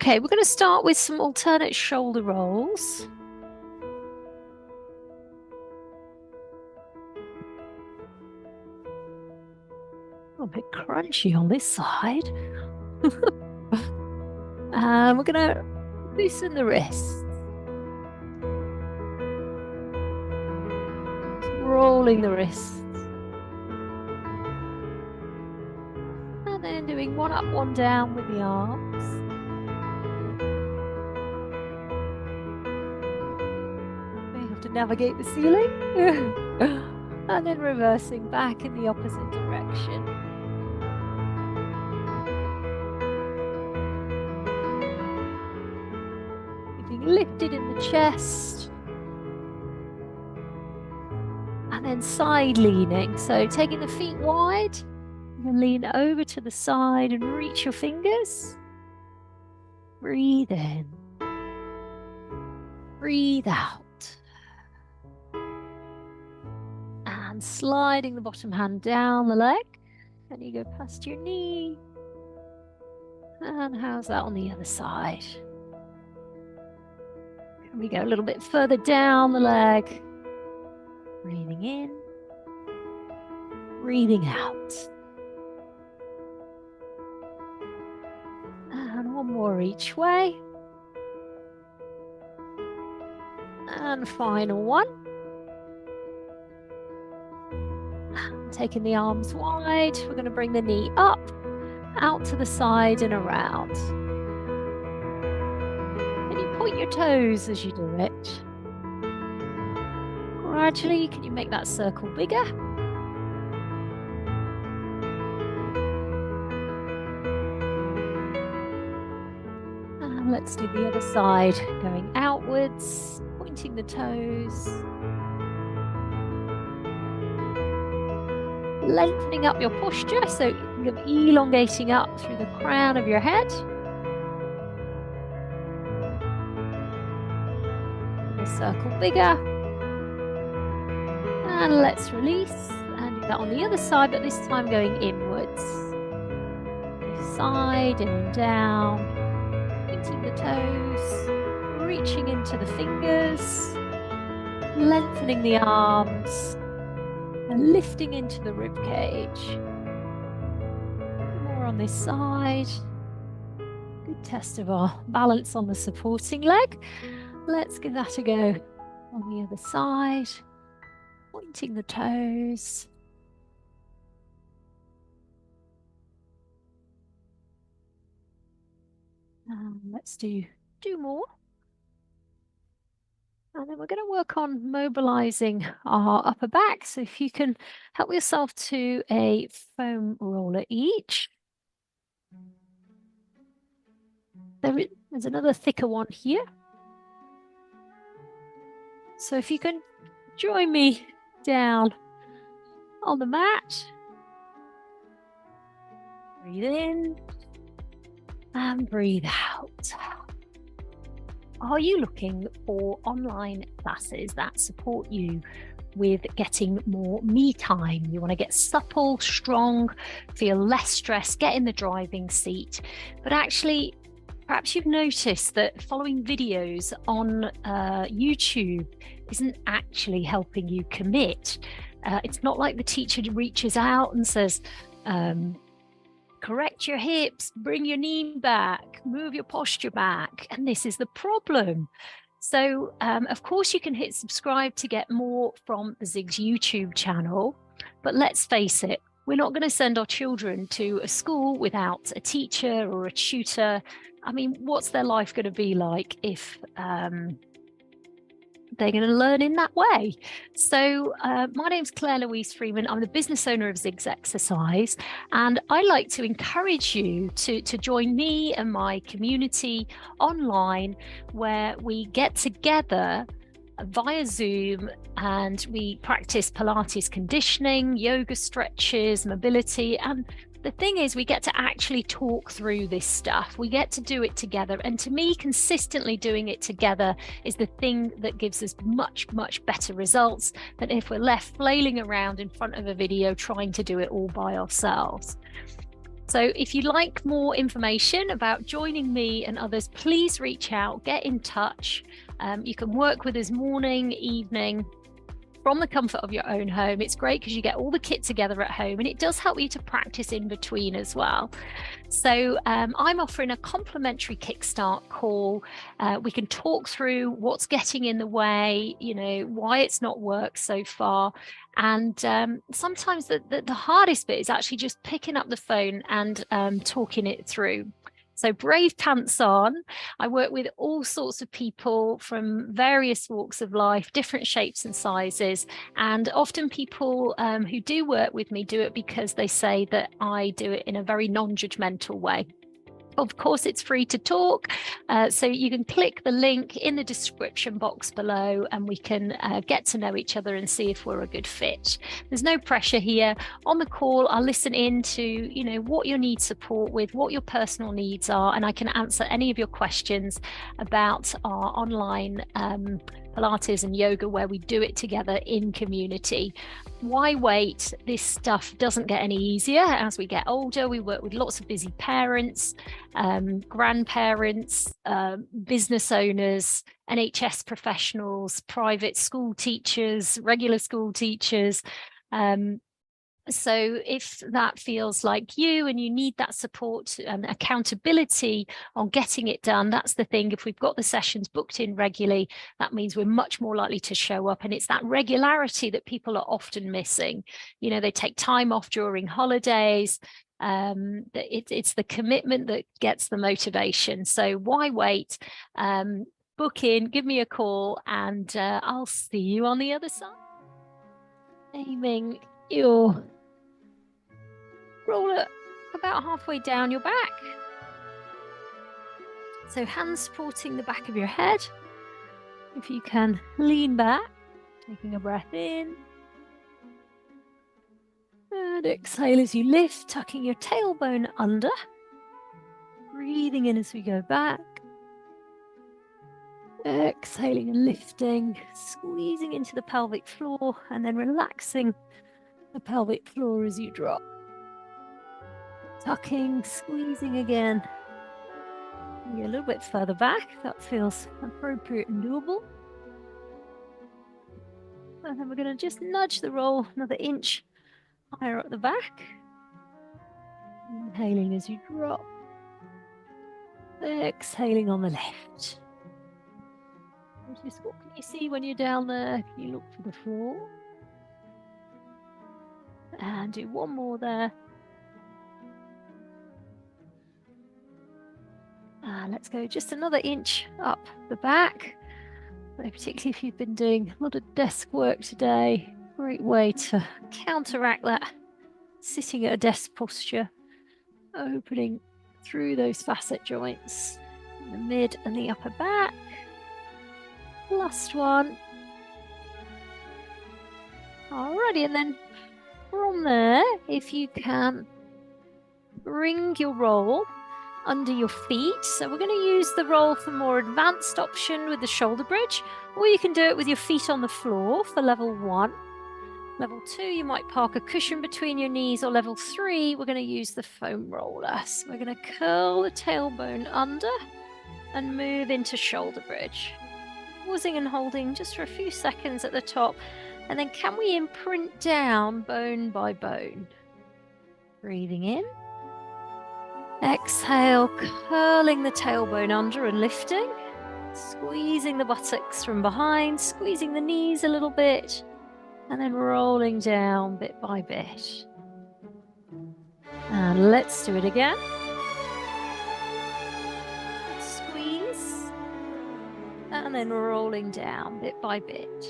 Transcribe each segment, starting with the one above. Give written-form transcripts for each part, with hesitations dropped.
Okay, we're going to start with some alternate shoulder rolls. A bit crunchy on this side. And we're going to loosen the wrists. Rolling the wrists. And then doing one up, one down with the arms. We have to navigate the ceiling. And then reversing back in the opposite direction. Keeping lifted in the chest. And then side leaning. So taking the feet wide, and lean over to the side and reach your fingers. Breathe in. Breathe out. And sliding the bottom hand down the leg. And you go past your knee. And how's that on the other side? And we go a little bit further down the leg. Breathing in. Breathing out. And one more each way. And final one. Taking the arms wide, we're going to bring the knee up, out to the side and around. And you point your toes as you do it. Gradually, can you make that circle bigger? And let's do the other side, going outwards, pointing the toes. Lengthening up your posture, so you're elongating up through the crown of your head. The circle bigger. And let's release and do that on the other side, but this time going inwards. Side and down, pointing the toes, reaching into the fingers, lengthening the arms. And lifting into the rib cage. More on this side. Good test of our balance on the supporting leg. Let's give that a go on the other side. Pointing the toes. And let's do more. And then we're going to work on mobilizing our upper back. So if you can help yourself to a foam roller each. There's another thicker one here. So if you can join me down on the mat. Breathe in and breathe out. Are you looking for online classes that support you with getting more me time? You want to get supple, strong, feel less stressed, get in the driving seat. But actually, perhaps you've noticed that following videos on YouTube isn't actually helping you commit. It's not like the teacher reaches out and says, correct your hips, bring your knee back, move your posture back. And this is the problem. So, of course, you can hit subscribe to get more from the Zigs YouTube channel. But let's face it, we're not going to send our children to a school without a teacher or a tutor. I mean, what's their life going to be like if they're going to learn in that way? So my name's Claire Louise Freeman. I'm the business owner of Zigs Exercise, and I like to encourage you to join me and my community online, where we get together via Zoom and we practice Pilates conditioning, yoga stretches, mobility. And the thing is, we get to actually talk through this stuff. We get to do it together. And to me, consistently doing it together is the thing that gives us much, much better results than if we're left flailing around in front of a video trying to do it all by ourselves. So if you'd like more information about joining me and others, please reach out, get in touch. You can work with us morning, evening, from the comfort of your own home. It's great because you get all the kit together at home, and it does help you to practice in between as well. So I'm offering a complimentary kickstart call. We can talk through what's getting in the way, you know, why it's not worked so far. And sometimes the hardest bit is actually just picking up the phone and talking it through. So brave pants on. I work with all sorts of people from various walks of life, different shapes and sizes. And often people who do work with me do it because they say that I do it in a very non-judgmental way. Of course, it's free to talk, so you can click the link in the description box below and we can get to know each other and see if we're a good fit. There's no pressure here. On the call, I'll listen in to, you know, what you need support with, what your personal needs are, and I can answer any of your questions about our online Pilates and yoga, where we do it together in community. Why wait? This stuff doesn't get any easier as we get older. We work with lots of busy parents, grandparents, business owners, NHS professionals, private school teachers, regular school teachers. So if that feels like you and you need that support and accountability on getting it done, that's the thing. If we've got the sessions booked in regularly, that means we're much more likely to show up. And it's that regularity that people are often missing. You know, they take time off during holidays. It's the commitment that gets the motivation. So why wait? Book in, give me a call, and I'll see you on the other side. Aiming your roller about halfway down your back. So hands supporting the back of your head. If you can lean back, taking a breath in. And exhale as you lift, tucking your tailbone under. Breathing in as we go back. Exhaling and lifting, squeezing into the pelvic floor, and then relaxing the pelvic floor as you drop. Tucking, squeezing again. Maybe a little bit further back. That feels appropriate and doable. And then we're going to just nudge the roll another inch higher up the back. Inhaling as you drop. Exhaling on the left. Just what can you see when you're down there? Can you look for the floor? And do one more there. And let's go just another inch up the back. So particularly if you've been doing a lot of desk work today, great way to counteract that sitting at a desk posture, opening through those facet joints in the mid and the upper back. Last one. Alrighty, and then from there, if you can bring your roll under your feet. So we're going to use the roll for more advanced option with the shoulder bridge, or you can do it with your feet on the floor for level 1. Level 2, you might park a cushion between your knees, or level 3, we're going to use the foam roller. So we're going to curl the tailbone under and move into shoulder bridge. Pausing and holding just for a few seconds at the top. And then can we imprint down bone by bone? Breathing in. Exhale, curling the tailbone under and lifting. Squeezing the buttocks from behind, squeezing the knees a little bit. And then rolling down bit by bit. And let's do it again. Squeeze. And then rolling down bit by bit.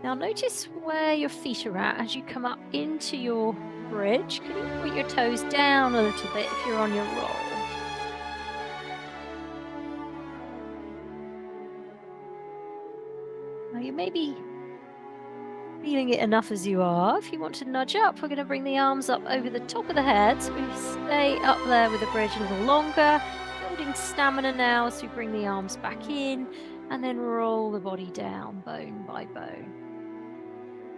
Now notice where your feet are at as you come up into your bridge. Can you put your toes down a little bit if you're on your roll? Now you may be feeling it enough as you are. If you want to nudge up, we're going to bring the arms up over the top of the head. So we stay up there with the bridge a little longer, building stamina now as we bring the arms back in and then roll the body down bone by bone.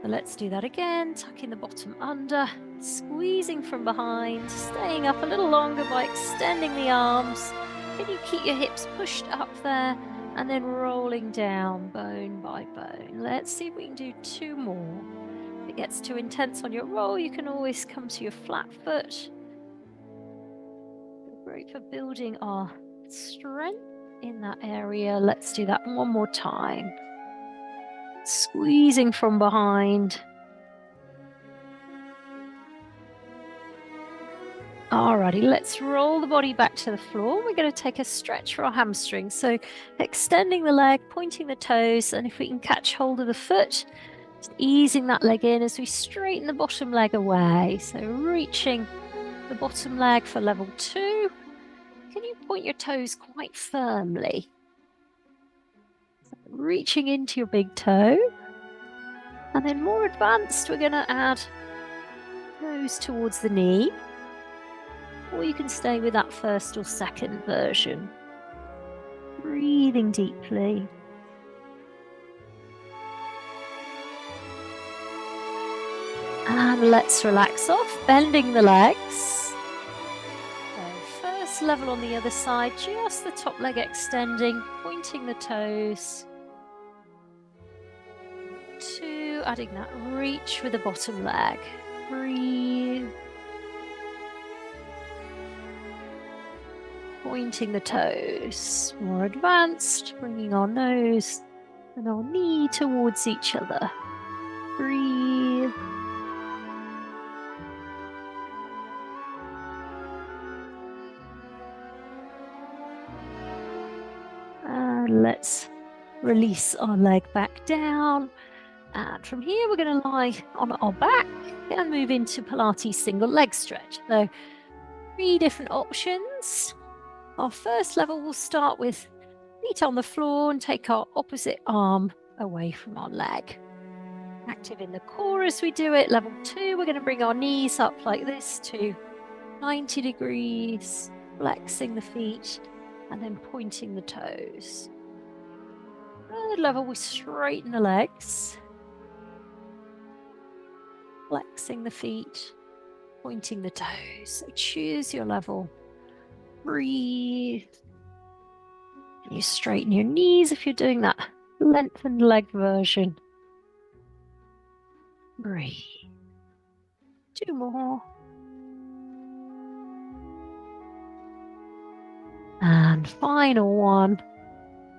So let's do that again, tucking the bottom under, squeezing from behind, staying up a little longer by extending the arms. Can you keep your hips pushed up there and then rolling down bone by bone? Let's see if we can do 2 more. If it gets too intense on your roll, you can always come to your flat foot. Great for building our strength in that area. Let's do that one more time. Squeezing from behind. Alrighty, let's roll the body back to the floor. We're going to take a stretch for our hamstrings. So extending the leg, pointing the toes, and if we can catch hold of the foot, just easing that leg in as we straighten the bottom leg away. So reaching the bottom leg for level 2. Can you point your toes quite firmly? So reaching into your big toe. And then more advanced, we're going to add nose towards the knee. Or you can stay with that first or second version. Breathing deeply. And let's relax off, bending the legs. So first level on the other side, just the top leg extending, pointing the toes. 2, adding that reach with the bottom leg. Breathe. Pointing the toes. More advanced, bringing our nose and our knee towards each other. Breathe. And let's release our leg back down. And from here, we're going to lie on our back and move into Pilates single leg stretch. So 3 different options. Our first level will start with feet on the floor and take our opposite arm away from our leg. Active in the core as we do it. Level 2, we're going to bring our knees up like this to 90 degrees, flexing the feet and then pointing the toes. Third level, we straighten the legs, flexing the feet, pointing the toes. So choose your level. Breathe. And you straighten your knees if you're doing that lengthened leg version. Breathe. 2 more. And final one.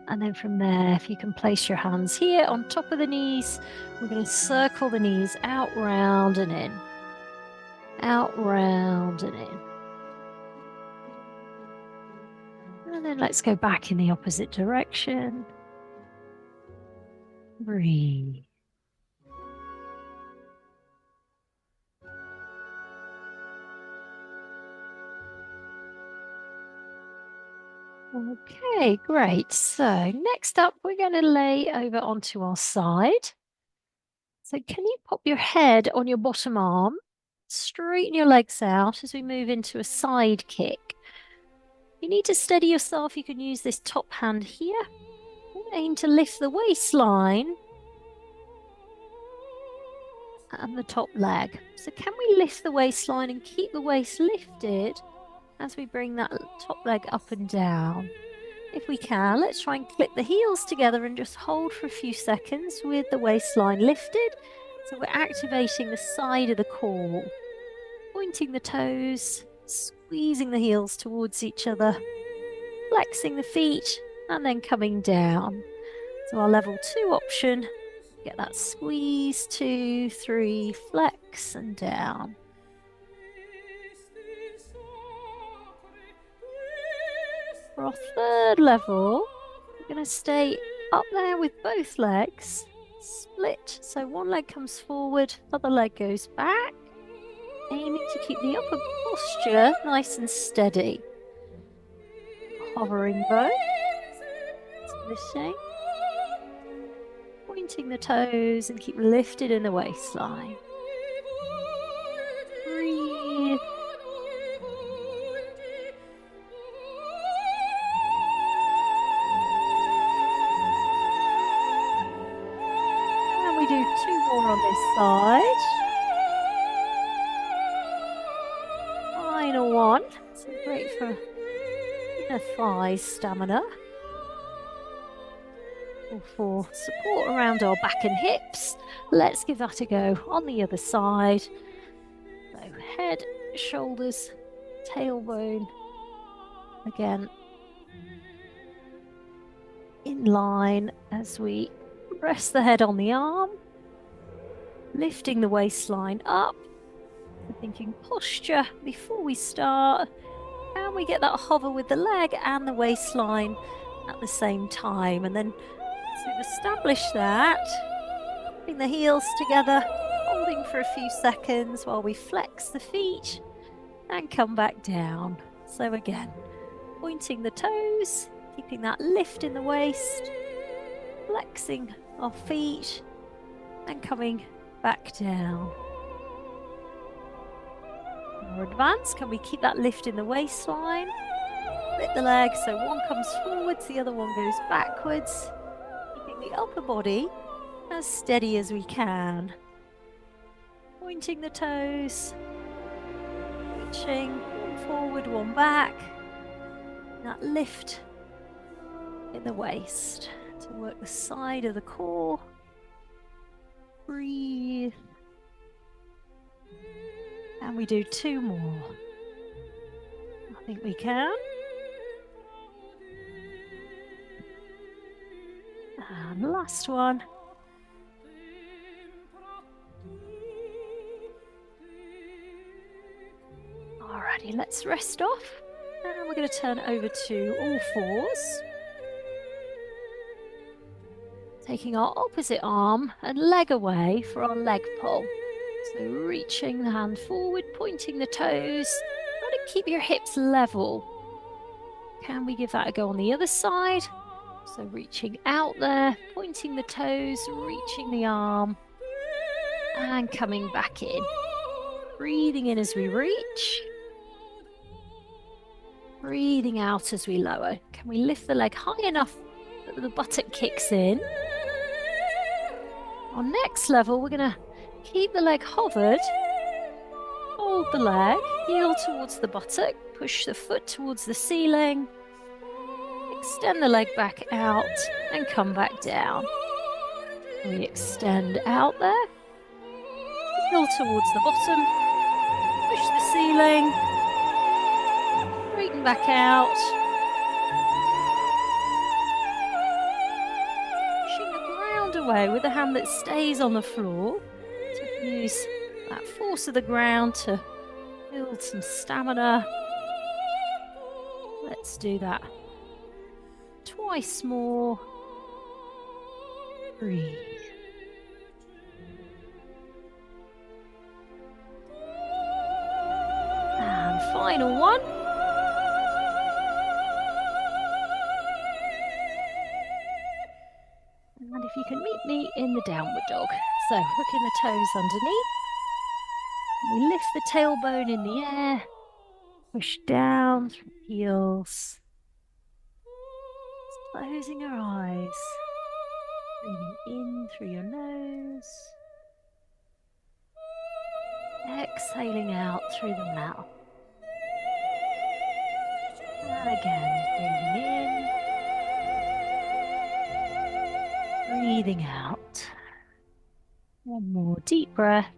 And then from there, if you can place your hands here on top of the knees, we're going to circle the knees out, round and in. Out, round and in. And then let's go back in the opposite direction. Breathe. Okay, great. So next up, we're going to lay over onto our side. So can you pop your head on your bottom arm, straighten your legs out as we move into a side kick. You need to steady yourself. You can use this top hand here. Aim to lift the waistline and the top leg. So can we lift the waistline and keep the waist lifted as we bring that top leg up and down? If we can, let's try and clip the heels together and just hold for a few seconds with the waistline lifted. So we're activating the side of the core, pointing the toes, squeezing the heels towards each other, flexing the feet, and then coming down. So our level 2 option, get that squeeze, 2, 3, flex and down. For our third level, we're going to stay up there with both legs, split. So one leg comes forward, other leg goes back, aiming to keep the upper posture nice and steady. Hovering both, splitting, pointing the toes and keep lifted in the waistline. Breathe. we do 2 more on this side. Final one. So great for inner thigh stamina. Or for support around our back and hips. Let's give that a go on the other side. So head, shoulders, tailbone. Again, in line as we rest the head on the arm, lifting the waistline up. So thinking posture before we start. Can we get that hover with the leg and the waistline at the same time? And then once we've established that, putting the heels together, holding for a few seconds while we flex the feet and come back down. So again, pointing the toes, keeping that lift in the waist, flexing our feet and coming back down. More advanced, can we keep that lift in the waistline? Split the legs, so one comes forwards, the other one goes backwards. Keeping the upper body as steady as we can. Pointing the toes, reaching, one forward, one back. That lift in the waist to work the side of the core. Breathe. And we do 2 more. I think we can. And last one. Alrighty, let's rest off. And we're going to turn over to all fours. Taking our opposite arm and leg away for our leg pull. So reaching the hand forward, pointing the toes. Try to keep your hips level. Can we give that a go on the other side? So reaching out there, pointing the toes, reaching the arm, and coming back in. Breathing in as we reach. Breathing out as we lower. Can we lift the leg high enough that the buttock kicks in? On next level, we're going to keep the leg hovered. Hold the leg, heel towards the buttock, push the foot towards the ceiling. Extend the leg back out and come back down. We extend out there. Heel towards the bottom. Push the ceiling. Straighten back out. Pushing the ground away with the hand that stays on the floor. To use that force of the ground to build some stamina. Let's do that twice more. Breathe. And final one. And if you can meet me in the downward dog. So hooking the toes underneath. We lift the tailbone in the air. Push down through the heels. Closing your eyes. Breathing in through your nose. Exhaling out through the mouth. And again, breathing in. Breathing out. One more deep breath.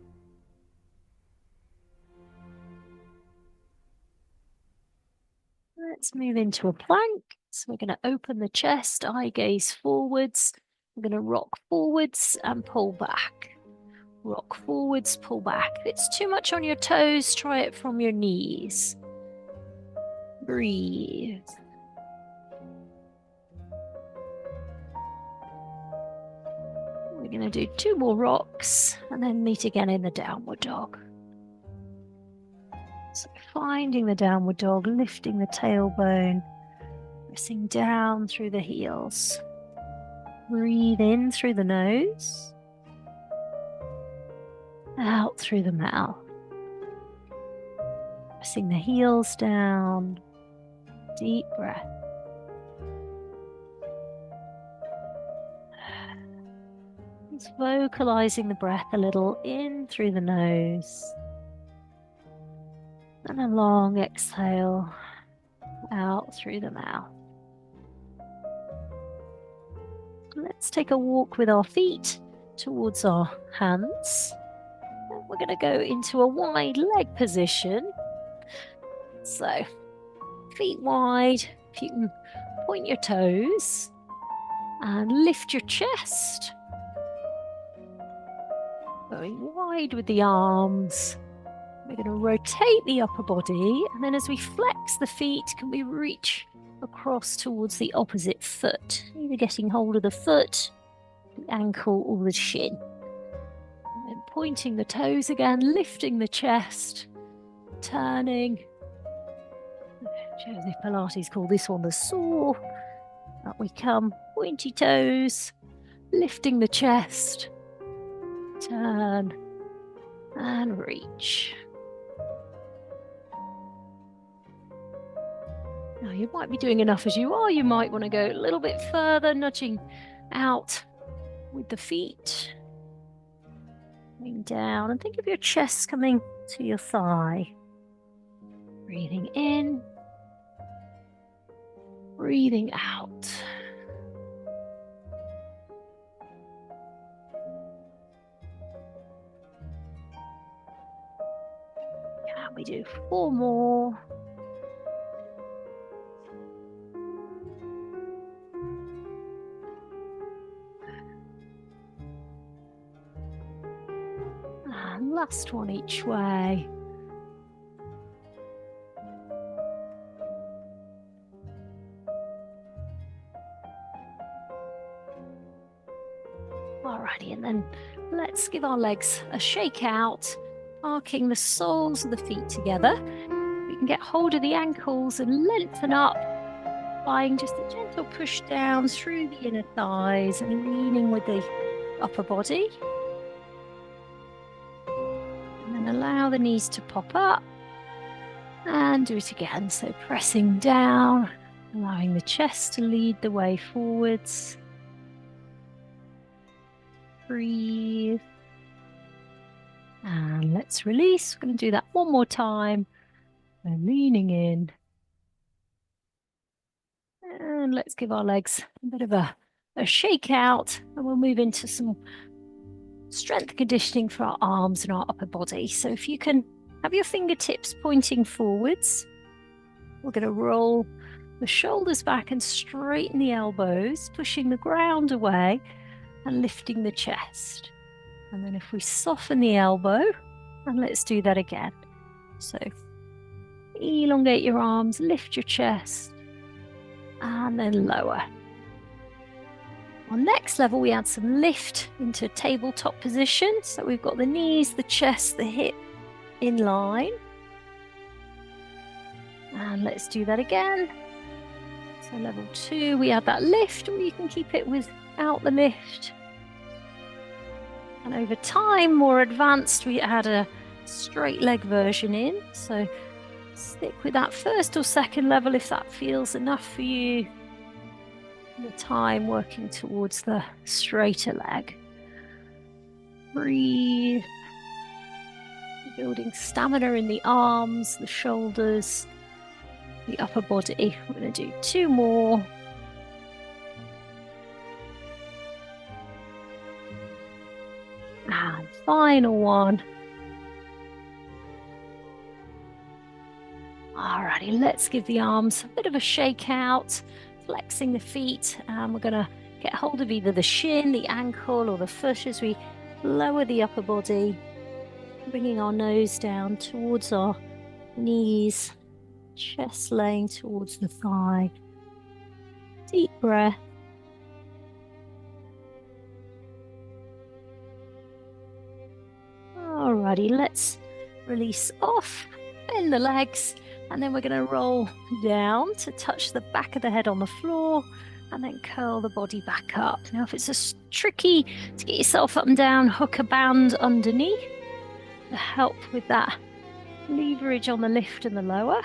Let's move into a plank. So we're going to open the chest, eye gaze forwards. We're going to rock forwards and pull back. Rock forwards, pull back. If it's too much on your toes, try it from your knees. Breathe. We're going to do 2 more rocks and then meet again in the downward dog. So finding the downward dog, lifting the tailbone, pressing down through the heels. Breathe in through the nose, out through the mouth. Pressing the heels down, deep breath. Just vocalizing the breath a little in through the nose. And a long exhale out through the mouth. Let's take a walk with our feet towards our hands. And we're going to go into a wide leg position. So, feet wide. If you can point your toes and lift your chest. Going wide with the arms. We're going to rotate the upper body, and then as we flex the feet, can we reach across towards the opposite foot, either getting hold of the foot, the ankle, or the shin. And then pointing the toes again, lifting the chest, turning. Joseph Pilates call this one the saw. Up we come, pointy toes, lifting the chest, turn, and reach. Now you might be doing enough as you are. You might want to go a little bit further, nudging out with the feet. Coming down, and think of your chest coming to your thigh. Breathing in, breathing out. Can we do 4 more? And last one each way. Alrighty, and then let's give our legs a shake out, arcing the soles of the feet together. We can get hold of the ankles and lengthen up, applying just a gentle push down through the inner thighs and leaning with the upper body. And then allow the knees to pop up and do it again. So pressing down, allowing the chest to lead the way forwards. Breathe. And let's release. We're going to do that one more time. We're leaning in. And let's give our legs a bit of a shake out. And we'll move into some strength conditioning for our arms and our upper body. So if you can have your fingertips pointing forwards, we're going to roll the shoulders back and straighten the elbows, pushing the ground away and lifting the chest. And then if we soften the elbow, and let's do that again. So elongate your arms, lift your chest, and then lower. On next level, we add some lift into tabletop position. So we've got the knees, the chest, the hip in line. And let's do that again. So level 2, we add that lift, or you can keep it without the lift. And over time, more advanced, we add a straight leg version in. So stick with that first or second level if that feels enough for you. The time working towards the straighter leg. Breathe. Building stamina in the arms, the shoulders, the upper body. We're going to do 2 more. And final one. Alrighty, let's give the arms a bit of a shake out, flexing the feet, and we're going to get hold of either the shin, the ankle, or the foot as we lower the upper body, bringing our nose down towards our knees, chest laying towards the thigh. Deep breath. Alrighty, let's release off, bend the legs, and then we're going to roll down to touch the back of the head on the floor, and then curl the body back up. Now, if it's tricky to get yourself up and down, hook a band underneath to help with that leverage on the lift and the lower.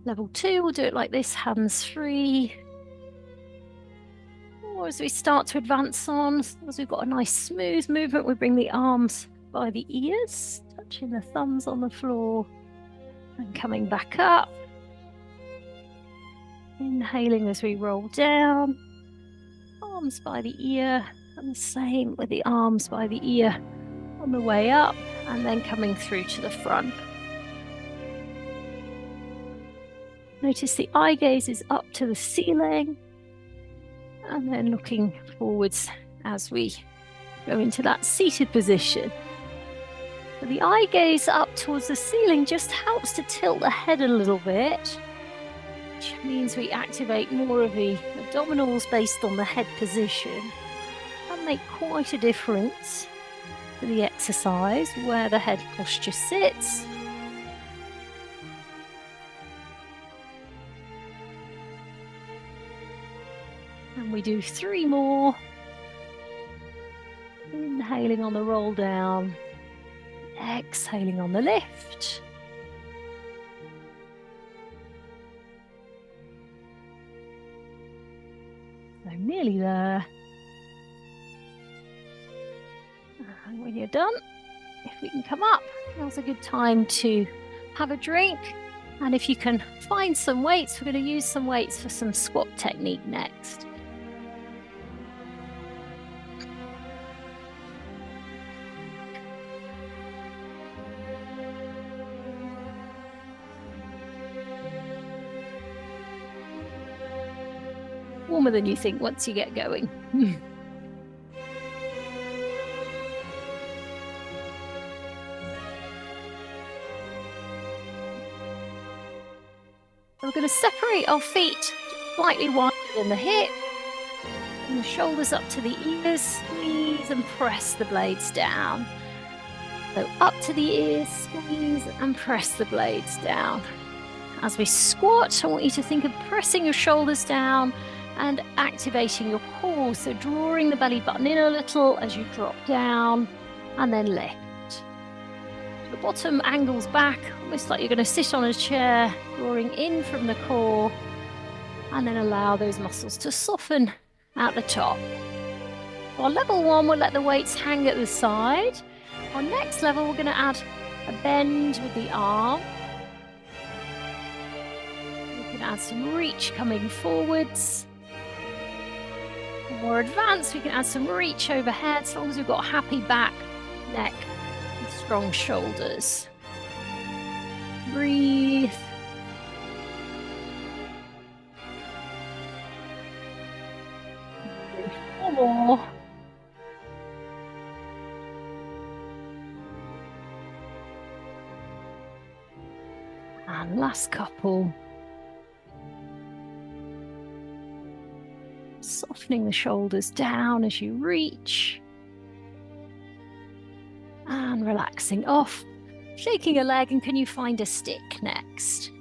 Level 2, we'll do it like this, hands free. Or as we start to advance on, as we've got a nice smooth movement, we bring the arms by the ears, touching the thumbs on the floor and coming back up. Inhaling as we roll down, arms by the ear, and the same with the arms by the ear on the way up, and then coming through to the front. Notice the eye gaze is up to the ceiling, and then looking forwards as we go into that seated position. So the eye gaze up towards the ceiling just helps to tilt the head a little bit, which means we activate more of the abdominals based on the head position and make quite a difference to the exercise where the head posture sits. And we do 3 more. Inhaling on the roll down, exhaling on the lift. So nearly there. And when you're done, if we can come up, now's a good time to have a drink. And if you can find some weights, we're going to use some weights for some squat technique next. Warmer than you think once you get going. We're going to separate our feet slightly wider than the hip, and the shoulders up to the ears, squeeze and press the blades down. So up to the ears, squeeze and press the blades down. As we squat, I want you to think of pressing your shoulders down and activating your core, so drawing the belly button in a little as you drop down and then lift. The bottom angles back, almost like you're going to sit on a chair, drawing in from the core, and then allow those muscles to soften at the top. On level 1, we'll let the weights hang at the side. On next level, we're going to add a bend with the arm. We can add some reach coming forwards. For more advanced, we can add some reach overhead, as long as we've got a happy back, neck, and strong shoulders. Breathe. One more. And last couple. Softening the shoulders down as you reach. And relaxing off. Shaking a leg, and can you find a stick next?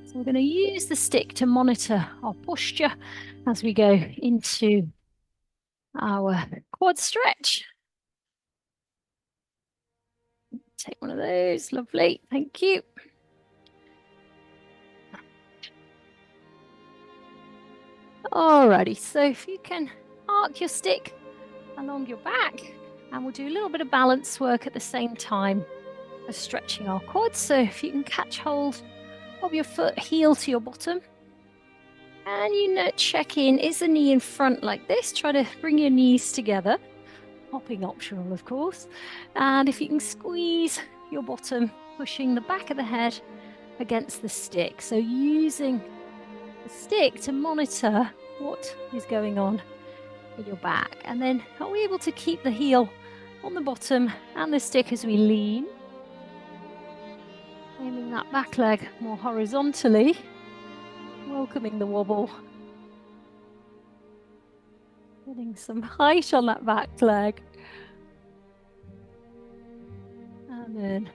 So we're going to use the stick to monitor our posture as we go into our quad stretch. Take one of those, lovely, thank you. Alrighty, so if you can arc your stick along your back, and we'll do a little bit of balance work at the same time as stretching our quads. So if you can catch hold of your foot, heel to your bottom, and check in, is the knee in front like this? Try to bring your knees together, hopping optional of course, and if you can squeeze your bottom, pushing the back of the head against the stick, so using the stick to monitor what is going on in your back. And then are we able to keep the heel on the bottom and the stick as we lean, aiming that back leg more horizontally, welcoming the wobble, getting some height on that back leg, and then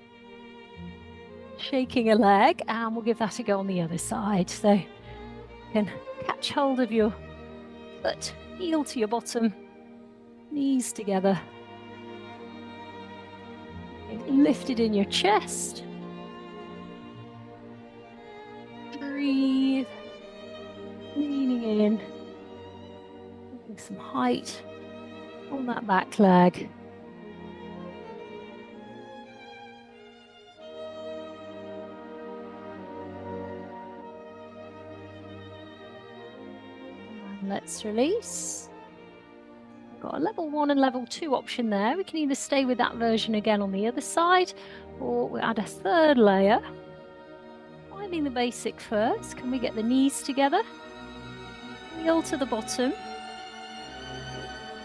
shaking a leg, and we'll give that a go on the other side. So you can catch hold of your foot, heel to your bottom, knees together, lifted in your chest. Breathe, leaning in, getting some height on that back leg. And let's release. We've got a level 1 and level 2 option there. We can either stay with that version again on the other side, or we'll add a third layer. Finding the basic first. Can we get the knees together? Heel to the bottom.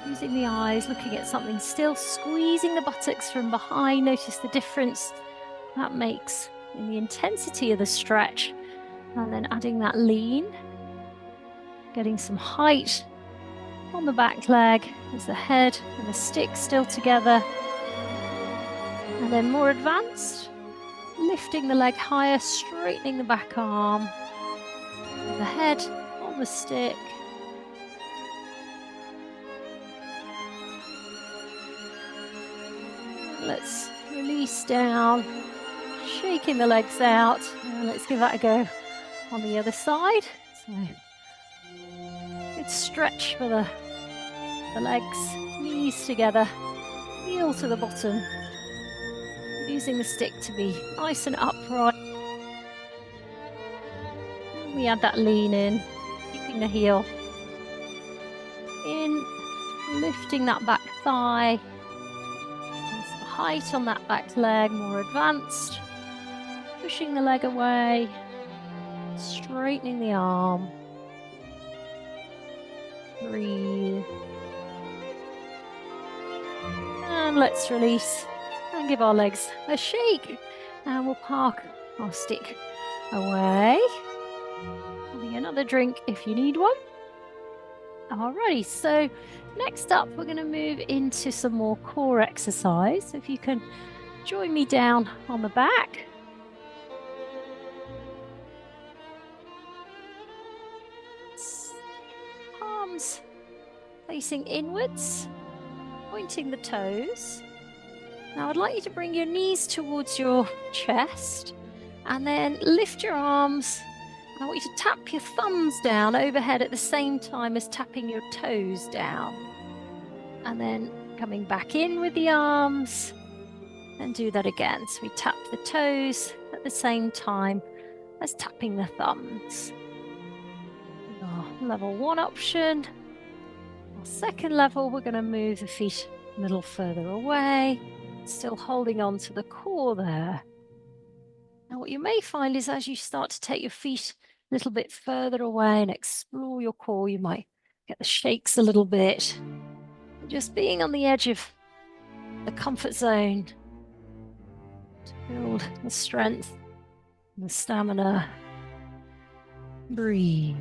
Using the eyes, looking at something still, squeezing the buttocks from behind. Notice the difference that makes in the intensity of the stretch. And then adding that lean. Getting some height on the back leg as the head and the stick still together. And then more advanced, lifting the leg higher, straightening the back arm. And the head on the stick. Let's release down, shaking the legs out. And let's give that a go on the other side. So, good stretch for the legs, knees together, heel to the bottom. Using the stick to be nice and upright. And we add that lean in, keeping the heel in, lifting that back thigh. Height on that back leg, more advanced. Pushing the leg away, straightening the arm. Breathe. And let's release and give our legs a shake. And we'll park our stick away. Having another drink if you need one. Alrighty, so next up we're going to move into some more core exercise. If you can join me down on the back. Palms facing inwards, pointing the toes. Now I'd like you to bring your knees towards your chest and then lift your arms. I want you to tap your thumbs down overhead at the same time as tapping your toes down. And then coming back in with the arms and do that again. So we tap the toes at the same time as tapping the thumbs. Our level 1 option. Our second level, we're going to move the feet a little further away, still holding on to the core there. Now what you may find is as you start to take your feet a little bit further away and explore your core, you might get the shakes a little bit. Just being on the edge of the comfort zone to build the strength and the stamina. Breathe.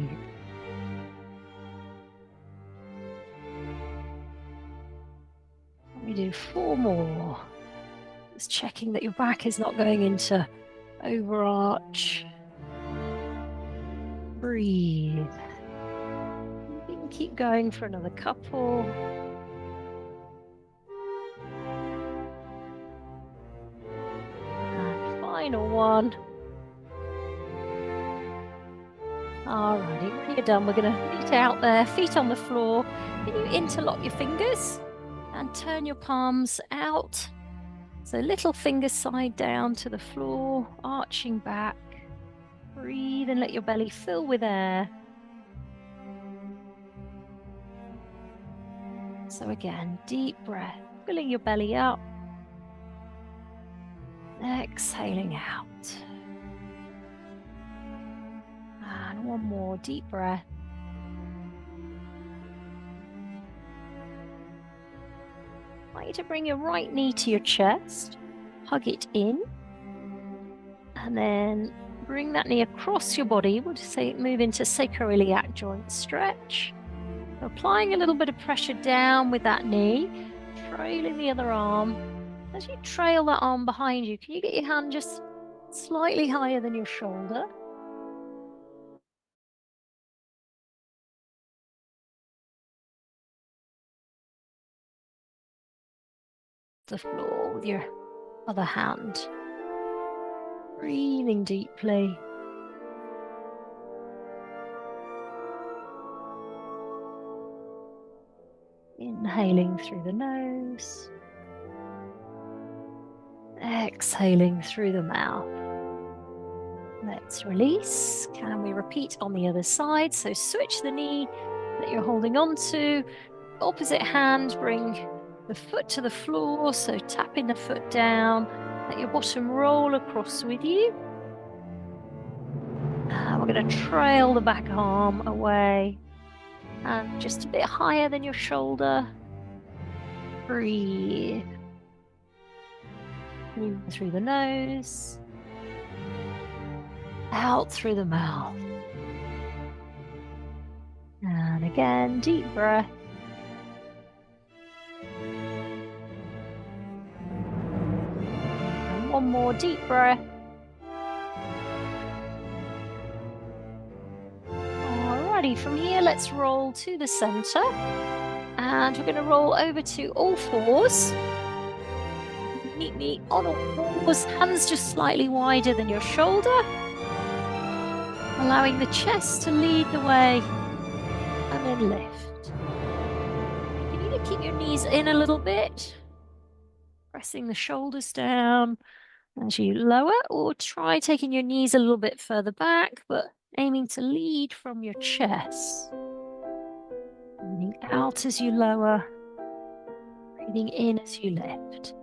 We do 4 more. Just checking that your back is not going into overarch. Breathe. You can keep going for another couple. And final one. Alrighty, when you're done, we're going to meet out there, feet on the floor. Can you interlock your fingers and turn your palms out? So little finger side down to the floor, arching back. Breathe and let your belly fill with air. So again, deep breath, filling your belly up. Exhaling out. And one more deep breath. I'd like you to bring your right knee to your chest, hug it in, and then bring that knee across your body. We'll just say move into sacroiliac joint stretch. Applying a little bit of pressure down with that knee, trailing the other arm. As you trail that arm behind you, can you get your hand just slightly higher than your shoulder? The floor with your other hand. Breathing deeply. Inhaling through the nose. Exhaling through the mouth. Let's release. Can we repeat on the other side? So switch the knee that you're holding on to. Opposite hand, bring the foot to the floor. So tapping the foot down. Let your bottom roll across with you. We're going to trail the back arm away. And just a bit higher than your shoulder. Breathe. In through the nose. Out through the mouth. And again, deep breath. And one more deep breath. Alrighty, from here, let's roll to the center. And we're going to roll over to all fours. Meet me on all fours, hands just slightly wider than your shoulder. Allowing the chest to lead the way. And then lift. You can either keep your knees in a little bit, pressing the shoulders down as you lower, or try taking your knees a little bit further back, but aiming to lead from your chest. Breathing out as you lower, breathing in as you lift.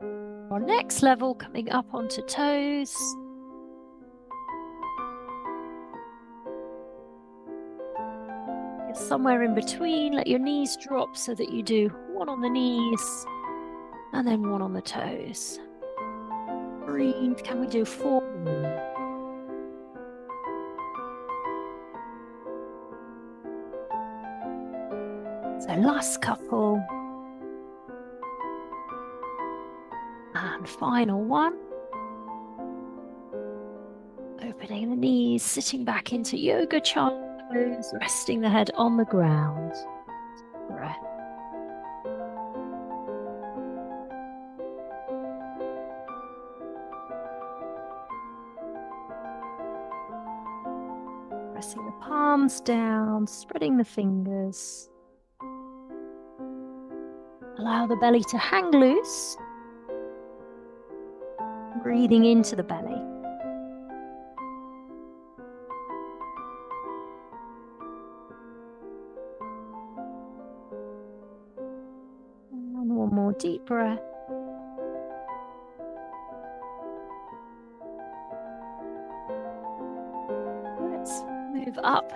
Our next level, coming up onto toes. You're somewhere in between, let your knees drop so that you do one on the knees and then one on the toes. Breathe, can we do 4 more? So last couple. And final one. Opening the knees, sitting back into yoga child's pose, resting the head on the ground. Breath. Pressing the palms down, spreading the fingers. Allow the belly to hang loose. Breathing into the belly. And one more deep breath. Let's move up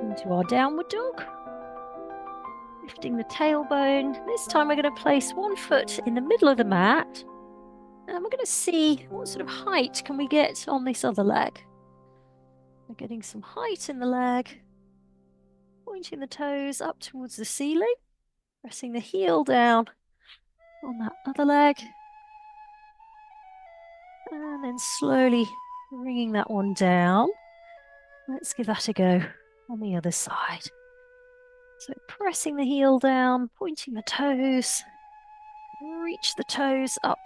into our downward dog. Lifting the tailbone. This time we're going to place one foot in the middle of the mat. And we're going to see what sort of height can we get on this other leg. We're getting some height in the leg. Pointing the toes up towards the ceiling. Pressing the heel down on that other leg. And then slowly bringing that one down. Let's give that a go on the other side. So pressing the heel down, pointing the toes. Reach the toes up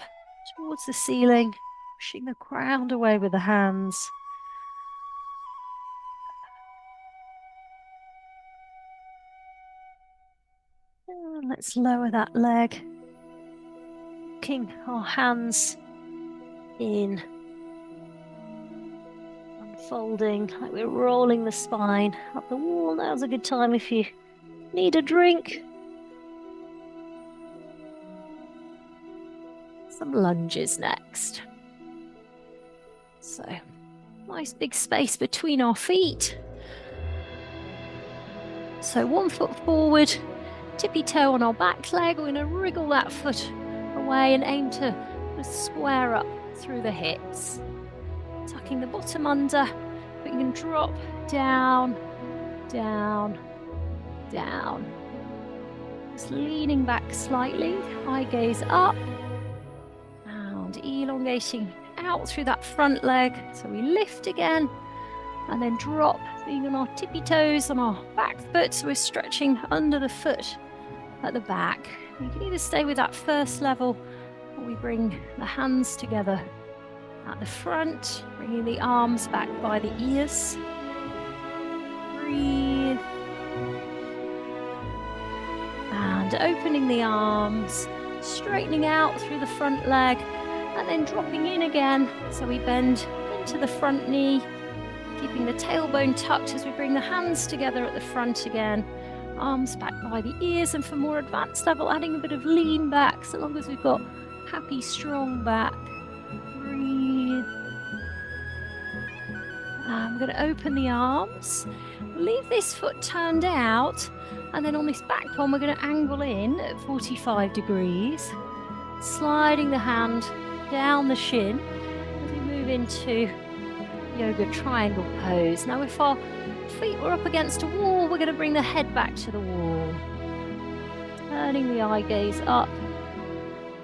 towards the ceiling, pushing the ground away with the hands. And let's lower that leg. Hooking our hands in. Unfolding like we're rolling the spine up the wall. Now's a good time if you need a drink. Some lunges next. So, nice big space between our feet. So 1 foot forward, tippy toe on our back leg. We're going to wriggle that foot away and aim to square up through the hips. Tucking the bottom under, but you can drop down, down, down. Just leaning back slightly, eye gaze up. Elongating out through that front leg. So we lift again and then drop, being on our tippy toes on our back foot. So we're stretching under the foot at the back. You can either stay with that first level or we bring the hands together at the front, bringing the arms back by the ears. Breathe. And And opening the arms, straightening out through the front leg, and then dropping in again. So we bend into the front knee, keeping the tailbone tucked as we bring the hands together at the front again. Arms back by the ears, and for more advanced level, adding a bit of lean back, so long as we've got happy, strong back. Breathe. I'm going to open the arms, leave this foot turned out, and then on this back one, we're going to angle in at 45 degrees, sliding the hand down the shin as we move into yoga triangle pose. Now, if our feet were up against a wall, we're going to bring the head back to the wall, turning the eye gaze up,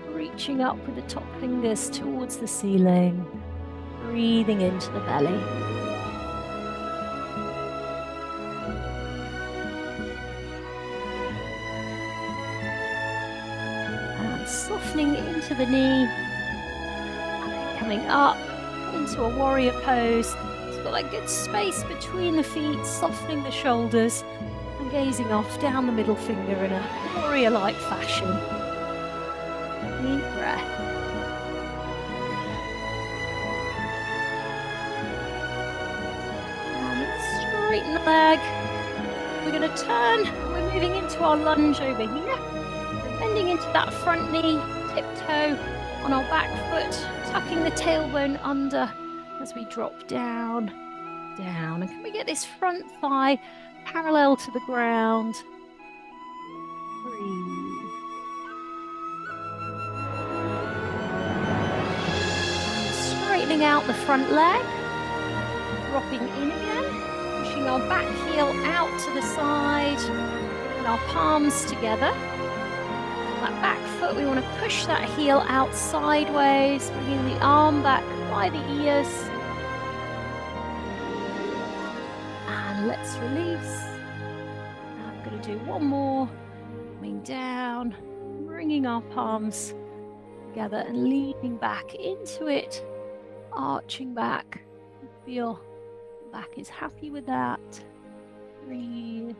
reaching up with the top fingers towards the ceiling, breathing into the belly. And softening into the knee, and then coming up into a warrior pose. It's got that good space between the feet, softening the shoulders and gazing off down the middle finger in a warrior-like fashion. Deep breath. And straighten the leg. We're going to turn. We're moving into our lunge over here. We're bending into that front knee, tiptoe on our back foot, tucking the tailbone under as we drop down, down. And can we get this front thigh parallel to the ground? Breathe. And straightening out the front leg, dropping in again, pushing our back heel out to the side, and our palms together. That back foot, we want to push that heel out sideways, bringing the arm back by the ears. And let's release. I'm going to do one more. Coming down, bringing our palms together and leaning back into it, arching back. Feel the back is happy with that. Breathe.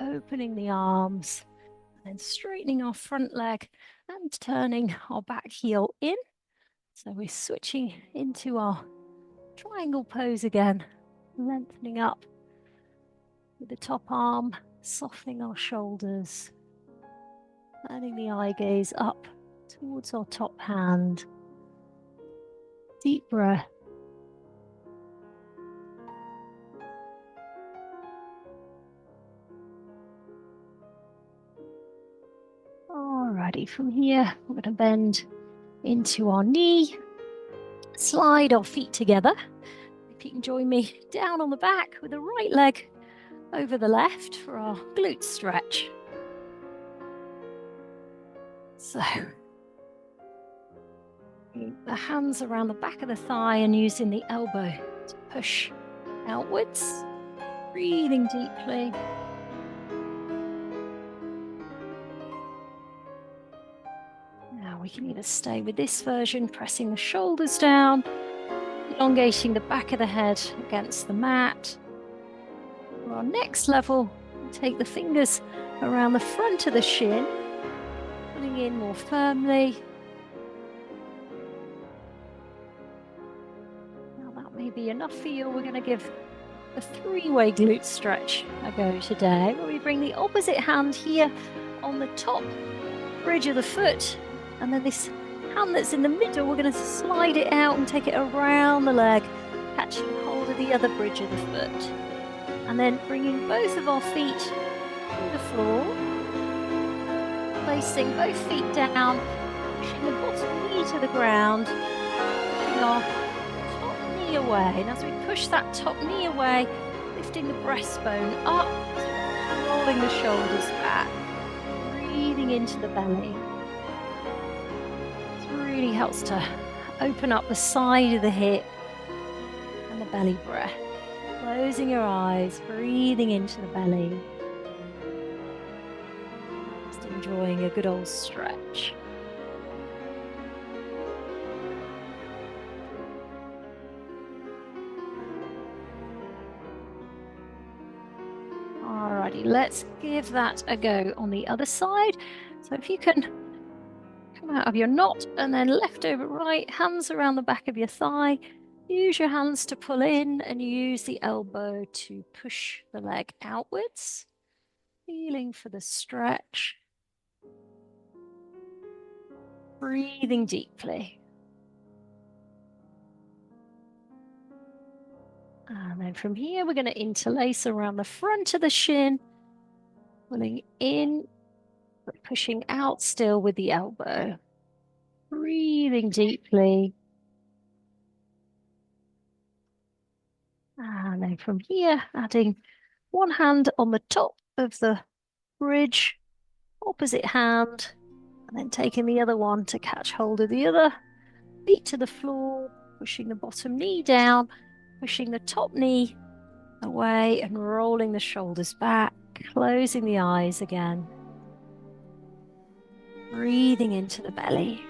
Opening the arms, and then straightening our front leg and turning our back heel in. So we're switching into our triangle pose again, lengthening up with the top arm, softening our shoulders, turning the eye gaze up towards our top hand. Deep breath. Alrighty, from here, we're going to bend into our knee, slide our feet together. If you can join me down on the back with the right leg over the left for our glute stretch. So, the hands around the back of the thigh and using the elbow to push outwards, breathing deeply. Now we can either stay with this version, pressing the shoulders down, elongating the back of the head against the mat. For our next level, we'll take the fingers around the front of the shin, pulling in more firmly. Now that may be enough for you. We're going to give a three-way glute stretch a go today, where we bring the opposite hand here on the top bridge of the foot, and then this hand that's in the middle, we're going to slide it out and take it around the leg, catching hold of the other bridge of the foot. And then bringing both of our feet to the floor, placing both feet down, pushing the bottom knee to the ground, pushing our top knee away. And as we push that top knee away, lifting the breastbone up, rolling the shoulders back, breathing into the belly. Really helps to open up the side of the hip and the belly breath. Closing your eyes, breathing into the belly. Just enjoying a good old stretch. Alrighty, Alrighty, let's give that a go on the other side. So if you can come out of your knot and then left over right, hands around the back of your thigh. Use your hands to pull in and use the elbow to push the leg outwards. Feeling for the stretch. Breathing deeply. And then from here, we're going to interlace around the front of the shin, pulling in, but pushing out still with the elbow. Breathing deeply. And then from here, adding one hand on the top of the bridge, opposite hand, and then taking the other one to catch hold of the other. Feet to the floor, pushing the bottom knee down, pushing the top knee away and rolling the shoulders back, closing the eyes again. Breathing into the belly.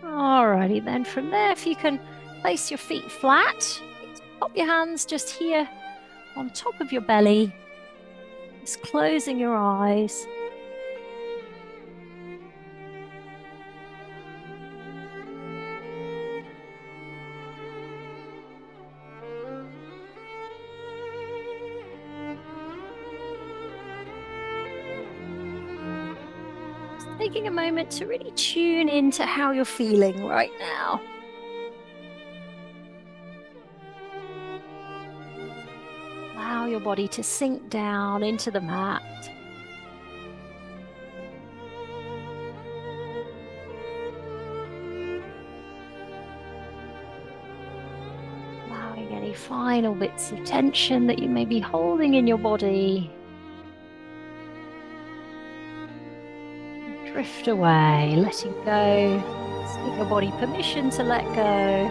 Alrighty, then from there, if you can place your feet flat, pop your hands just here on top of your belly, just closing your eyes. Taking a moment to really tune into how you're feeling right now. Allow your body to sink down into the mat. Allowing any final bits of tension that you may be holding in your body. Drift away, letting go. Just give your body permission to let go.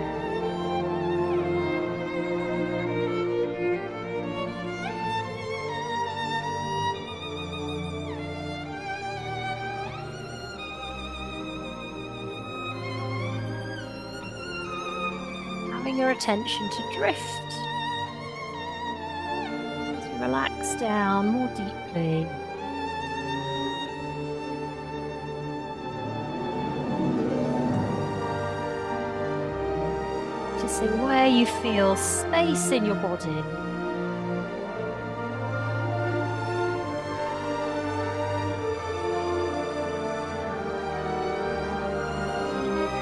Allowing your attention to drift, to relax down more deeply. Noticing where you feel space in your body.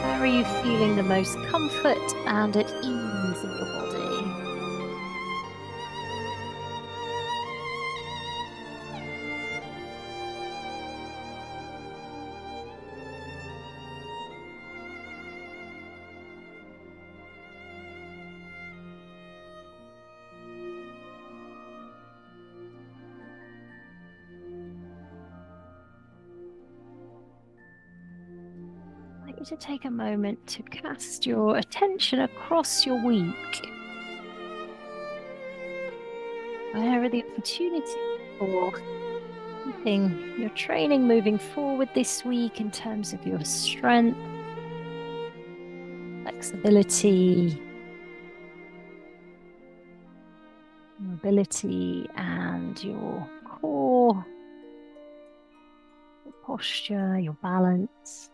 Where are you feeling the most comfort and at ease in your body? To take a moment to cast your attention across your week. Where are the opportunities for keeping your training moving forward this week in terms of your strength, flexibility, mobility, and your core, your posture, your balance,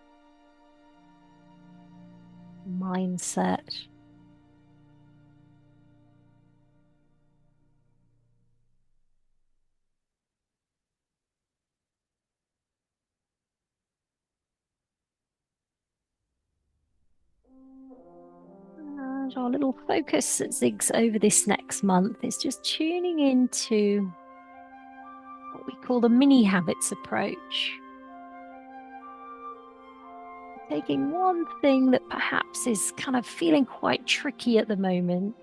mindset. And our little focus at Zigs over this next month is just tuning into what we call the mini habits approach. Taking one thing that perhaps is kind of feeling quite tricky at the moment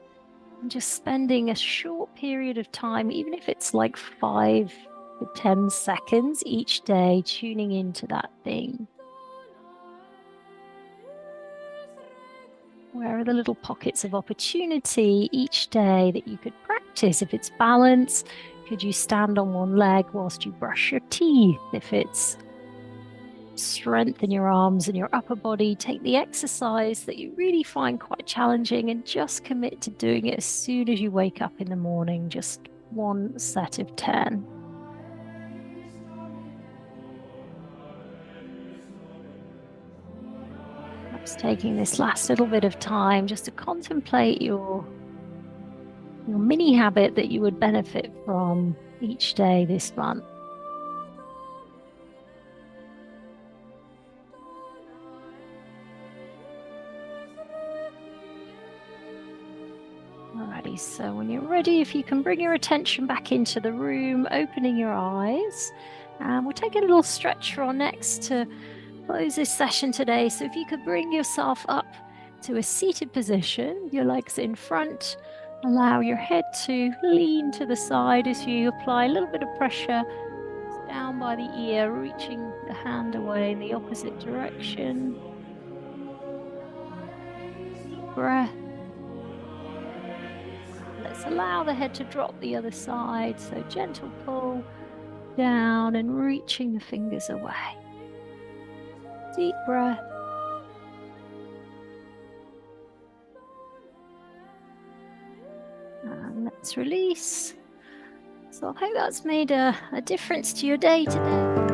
and just spending a short period of time, even if it's like 5 to 10 seconds each day, tuning into that thing. Where are the little pockets of opportunity each day that you could practice? If it's balance, could you stand on one leg whilst you brush your teeth? If it's strengthen your arms and your upper body. Take the exercise that you really find quite challenging and just commit to doing it as soon as you wake up in the morning. Just one set of 10. Perhaps taking this last little bit of time just to contemplate your mini habit that you would benefit from each day this month. Alrighty, so when you're ready, if you can bring your attention back into the room, opening your eyes, and we'll take a little stretch for our necks to close this session today. So if you could bring yourself up to a seated position, your legs in front, allow your head to lean to the side as you apply a little bit of pressure down by the ear, reaching the hand away in the opposite direction. Deep breath. Let's allow the head to drop the other side. So gentle pull down and reaching the fingers away. Deep breath. And let's release. So I hope that's made a difference to your day today.